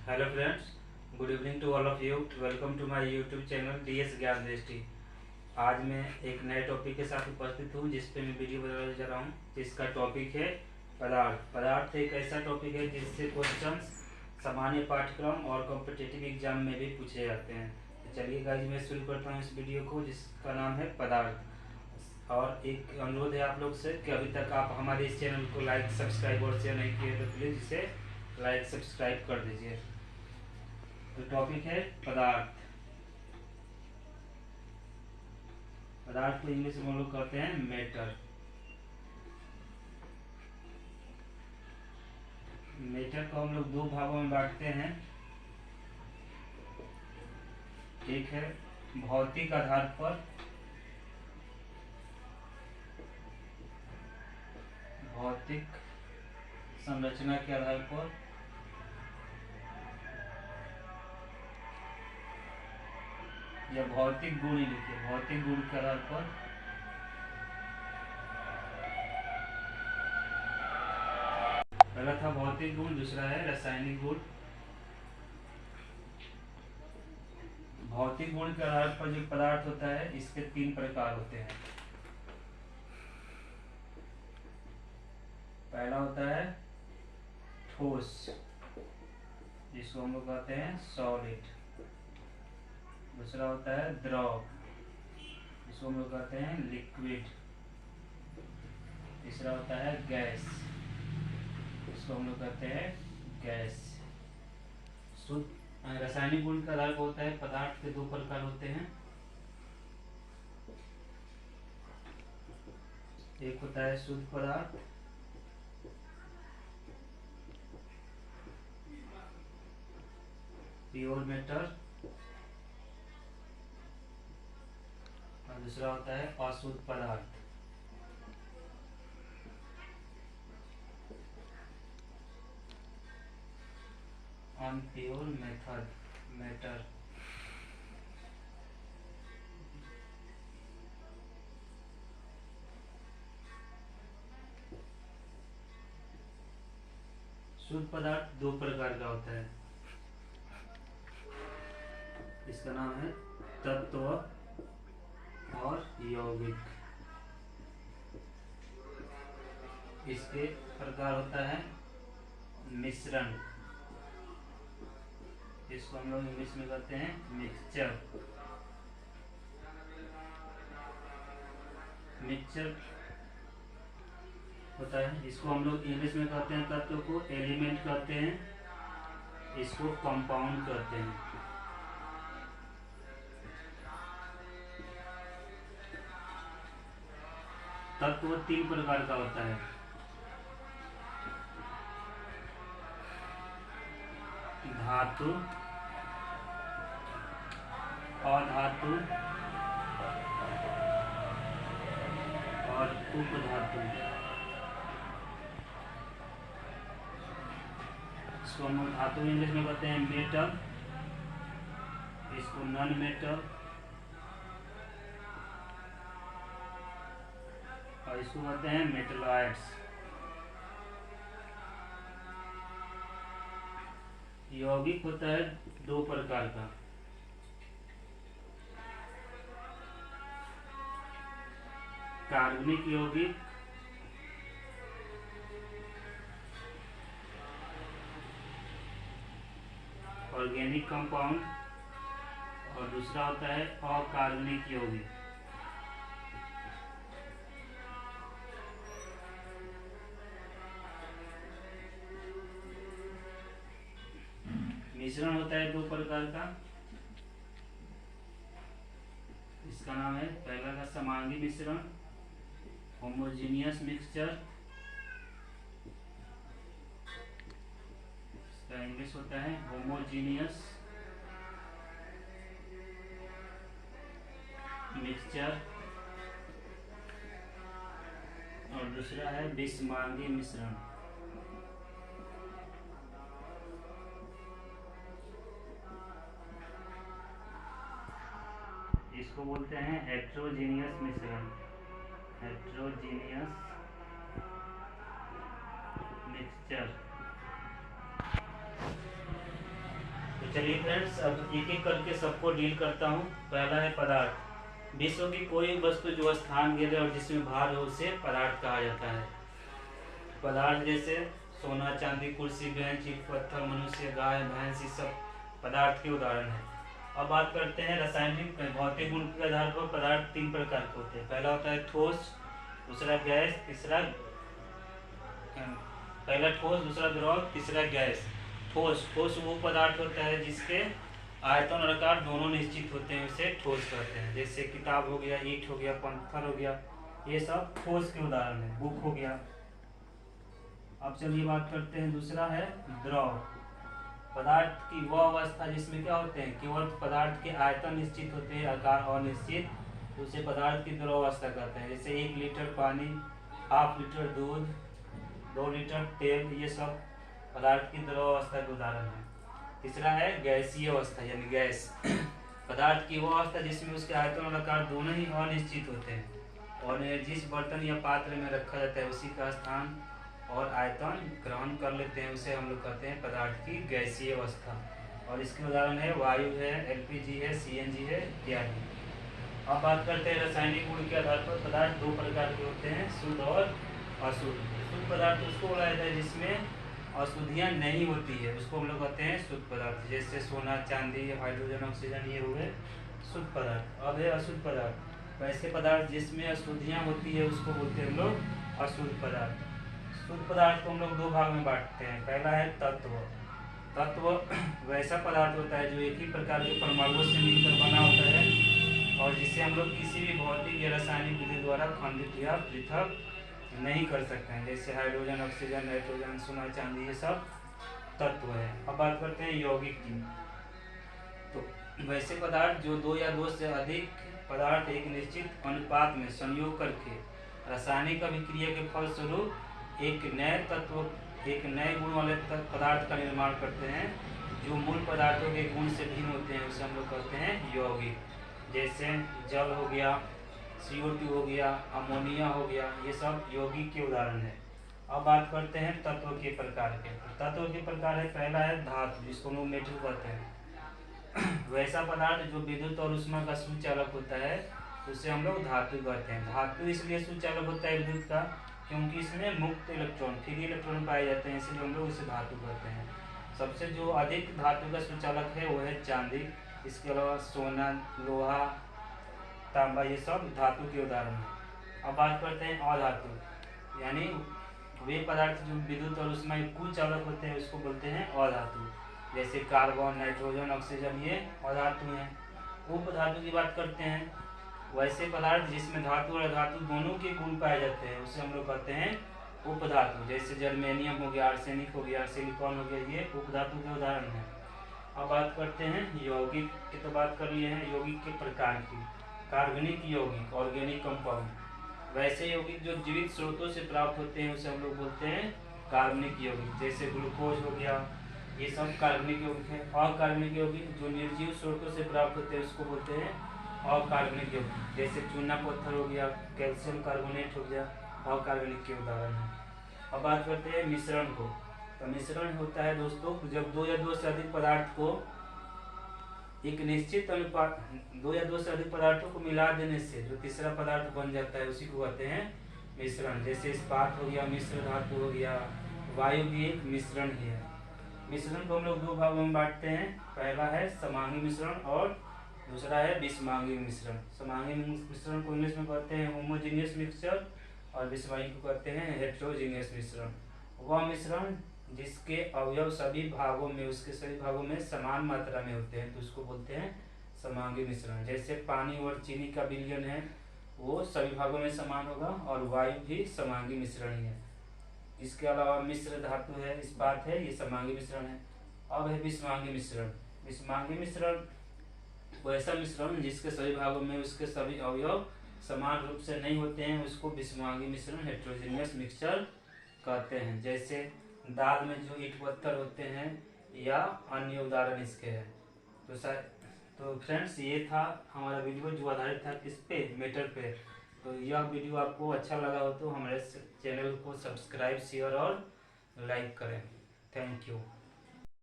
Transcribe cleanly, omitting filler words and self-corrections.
Hello friends, good evening to all of you. Welcome to my YouTube channel DS Gyan Drishti. आज मैं एक नए topic के साथ उपस्थित हूँ जिस पे मैं वीडियो बनाने जा रहा हूँ, जिसका टॉपिक है पदार्थ। पदार्थ एक ऐसा टॉपिक है जिससे क्वेश्चंस सामान्य पाठ्यक्रम और कॉम्पिटिटिव एग्जाम में भी पूछे जाते हैं। तो चलिए गाइज, मैं शुरू करता हूँ इस वीडियो को जिसका नाम है पदार्थ। और एक अनुरोध है आप लोग से कि अभी तक आप हमारे इस चैनल को लाइक, सब्सक्राइब और शेयर नहीं किए तो प्लीज़ इसे लाइक सब्सक्राइब कर दीजिए। तो टॉपिक है पदार्थ। पदार्थ को इंग्लिश में हम लोग कहते हैं मैटर। मैटर को हम लोग दो भागों में बांटते हैं। एक है भौतिक आधार पर, भौतिक संरचना के आधार पर, या भौतिक गुण ही लिखिए, भौतिक गुण के आधार पर। पहला था भौतिक गुण, दूसरा है रासायनिक गुण। भौतिक गुण के आधार पर जो पदार्थ होता है इसके तीन प्रकार होते हैं। पहला होता है ठोस, जिसको हम लोग कहते हैं सॉलिड। दूसरा होता है द्रव, जिसको हम लोग कहते हैं लिक्विड। तीसरा होता है गैस, जिसको हम लोग कहते हैं गैस। शुद्ध रासायनिक गुण का आधार पर होता है पदार्थ के दो प्रकार होते हैं। एक होता है शुद्ध पदार्थ, प्योर मैटर, और दूसरा होता है अशुद्ध पदार्थ, अनप्योर मैटर। शुद्ध पदार्थ दो प्रकार का होता है। इसका नाम है तत्व और यौगिक। इसके प्रकार होता है मिश्रण, इसको हम लोग इंग्लिश में कहते हैं मिक्सचर। मिक्सचर होता है, इसको हम लोग इंग्लिश में कहते हैं, तत्व को एलिमेंट कहते हैं, इसको कंपाउंड कहते हैं। तत्व तीन प्रकार का होता है। धातु, अधातु और उपधातु। इसको हम धातु इंग्लिश में कहते हैं मेटल, इसको नॉन मेटल, और इसको कहते हैं मेटलॉइड्स। यौगिक होता है दो प्रकार का। कार्बनिक यौगिक ऑर्गेनिक कंपाउंड, और दूसरा होता है अकार्बनिक यौगिक। मिश्रण होता है दो प्रकार का। इसका नाम है पहला का समांगी मिश्रण, होमोजीनियस मिक्सचर। इसका इंग्लिश होता है होमोजीनियस मिक्सचर, और दूसरा है विषमांगी मिश्रण। इसको बोलते हैं हेट्रोजीनियस मिश्रण, हेट्रोजीनियस मिक्सचर। चलिए फ्रेंड्स, अब एक एक करके सबको डील करता हूँ। पहला है पदार्थ। विश्व की कोई वस्तु जो स्थान गिरे और जिसमें भार हो उसे पदार्थ कहा जाता है। पदार्थ जैसे सोना, चांदी, कुर्सी, बेंच, ईंट, पत्थर, मनुष्य, गाय, भैंस, ये सब पदार्थ के उदाहरण हैं। अब बात करते हैं रासायनिक भौतिक गुण के आधार पर पदार्थ तीन प्रकार के होते हैं। पहला होता है ठोस, दूसरा गैस, तीसरा पहला ठोस, दूसरा द्रव, तीसरा गैस। ठोस ठोस वो पदार्थ होता है जिसके आयतन और आकार दोनों निश्चित होते हैं, उसे ठोस कहते हैं। जैसे किताब हो गया, ईंट हो गया, पत्थर हो गया, ये सब ठोस के उदाहरण है। बुक हो गया। अब चलिए बात करते हैं, दूसरा है द्रव। पदार्थ की वह अवस्था जिसमें क्या होते हैं, केवल पदार्थ के आयतन निश्चित होते हैं, आकार अनिश्चित, तो उसे पदार्थ की द्रव अवस्था कहते हैं। जैसे 1 लीटर पानी, हाफ लीटर दूध, 2 लीटर तेल, ये सब पदार्थ की द्रव अवस्था के उदाहरण है। तीसरा है गैसीय अवस्था यानी गैस। पदार्थ की वह अवस्था जिसमें उसके आयतन और आकार दोनों ही अनिश्चित होते हैं और जिस बर्तन या पात्र में रखा जाता है उसी का स्थान और आयतन ग्रहण कर लेते हैं, उसे हम लोग कहते हैं पदार्थ की गैसीय अवस्था। और इसके उदाहरण है वायु है, एलपीजी है, सीएनजी है इत्यादि। अब बात करते हैं रासायनिक गुण के आधार पर पदार्थ दो प्रकार के होते हैं, शुद्ध और अशुद्ध। शुद्ध पदार्थ उसको बोला जाता है जिसमें अशुद्धियाँ नहीं होती है, उसको हम लोग कहते हैं शुद्ध पदार्थ। जैसे सोना, चांदी, हाइड्रोजन, ऑक्सीजन, ये हुए शुद्ध पदार्थ। अब है अशुद्ध पदार्थ। वैसे पदार्थ जिसमें अशुद्धियाँ होती है उसको बोलते हैं हम लोग अशुद्ध पदार्थ। शुद्ध पदार्थ को हम लोग दो भाग में बांटते हैं। पहला है तत्व। तत्व वैसा पदार्थ होता है जो एक ही प्रकार के परमाणुओं से मिलकर बना होता है और जिसे हम लोग किसी भी भौतिक या रासायनिक विधि द्वारा खंडित या पृथक नहीं कर सकते हैं। जैसे हाइड्रोजन, ऑक्सीजन, नाइट्रोजन, सोना, चांदी, ये सब तत्व है। अब बात करते हैं यौगिक की। तो वैसे पदार्थ जो दो या दो से अधिक पदार्थ एक निश्चित अनुपात में संयोग करके रासायनिक अभिक्रिया के फलस्वरूप एक नए तत्व, एक नए गुण वाले पदार्थ का निर्माण करते हैं जो मूल पदार्थों के गुण से भिन्न होते हैं, उसे हम लोग कहते हैं यौगिक। जैसे जल हो गया, CO2 हो गया, अमोनिया हो गया, ये सब यौगिक के उदाहरण है। अब बात करते हैं तत्व के प्रकार के। तत्व के प्रकार है, पहला है धातु, जिसको हम लोग मेटल कहते हैं। वैसा पदार्थ जो विद्युत और ऊष्मा का सुचालक होता है उसे हम लोग धातु कहते हैं। धातु इसलिए सुचालक होता है विद्युत का क्योंकि इसमें मुक्त इलेक्ट्रॉन, फ्री इलेक्ट्रॉन पाए जाते हैं, इसलिए हम लोग इसे धातु कहते हैं। सबसे जो अधिक धातु का सुचालक है वो है चांदी। इसके अलावा सोना, लोहा, तांबा, ये सब धातु के उदाहरण हैं। अब बात करते हैं अधातु, यानी वे पदार्थ जो विद्युत और ऊष्मा के कुल चालक होते हैं उसको बोलते हैं अधातु। जैसे कार्बन, नाइट्रोजन, ऑक्सीजन, ये अधातु हैं। उपधातु की बात करते हैं, वैसे पदार्थ जिसमें धातु और अधातु दोनों के गुण पाए जाते हैं उसे हम लोग कहते हैं उपधातु। जैसे जर्मेनियम हो गया, आर्सेनिक हो गया, सिलिकॉन हो गया, ये उपधातु के उदाहरण हैं। अब बात करते हैं यौगिक की, तो बात कर लिए हैं यौगिक के प्रकार की। कार्बनिक यौगिक, ऑर्गेनिक कंपाउंड। वैसे यौगिक जो जीवित स्रोतों से प्राप्त होते हैं उसे हम लोग बोलते हैं कार्बनिक यौगिक। जैसे ग्लूकोज हो गया, ये सब कार्बनिक यौगिक है। अकार्बनिक यौगिक जो निर्जीव स्रोतों से प्राप्त होते हैं उसको बोलते हैं अकार्बनिक यौगिक। जैसे चूना पत्थर हो गया, कैल्शियम कार्बोनेट हो गया, अकार्बनिक के उदाहरण है। अब बात करते हैं मिश्रण को। तो मिश्रण होता है दोस्तों जब दो या दो से अधिक पदार्थ को एक निश्चित अनुपात, दो या दो से अधिक पदार्थों को मिला देने से जो तीसरा पदार्थ बन जाता है उसी को कहते हैं मिश्रण। जैसे इस्पात हो गया, मिश्र धातु हो गया, वायु भी एक मिश्रण ही है। मिश्रण को हम लोग दो भागों में बांटते हैं। पहला है समांगी मिश्रण और दूसरा है विषमांगी मिश्रण। समांगी मिश्रण को इंग्लिश में कहते हैं होमोजीनियस मिक्सचर और विषमांगी को कहते हैं हेटेरोजीनियस मिश्रण। वह मिश्रण जिसके अवयव सभी भागों में, उसके सभी भागों में समान मात्रा में होते हैं तो उसको बोलते हैं समांगी मिश्रण। जैसे पानी और चीनी का विलयन है वो सभी भागों में समान होगा और वायु भी समांगी मिश्रण ही है। इसके अलावा मिश्र धातु है, इस्पात है, ये समांगी मिश्रण है। अब है विषमांगी मिश्रण। विषमांगी मिश्रण वैसा मिश्रण जिसके सभी भागों में उसके सभी अवयव समान रूप से नहीं होते हैं उसको विषमांगी मिश्रण, हेटेरोजीनियस मिक्सचर कहते हैं। जैसे दाल में जो ईंट पत्थर होते हैं या अन्य उदाहरण इसके हैं। तो फ्रेंड्स ये था हमारा वीडियो जो आधारित था किस पे, मेटर पे। तो यह वीडियो आपको अच्छा लगा हो तो हमारे चैनल को सब्सक्राइब, शेयर और लाइक करें। Thank you.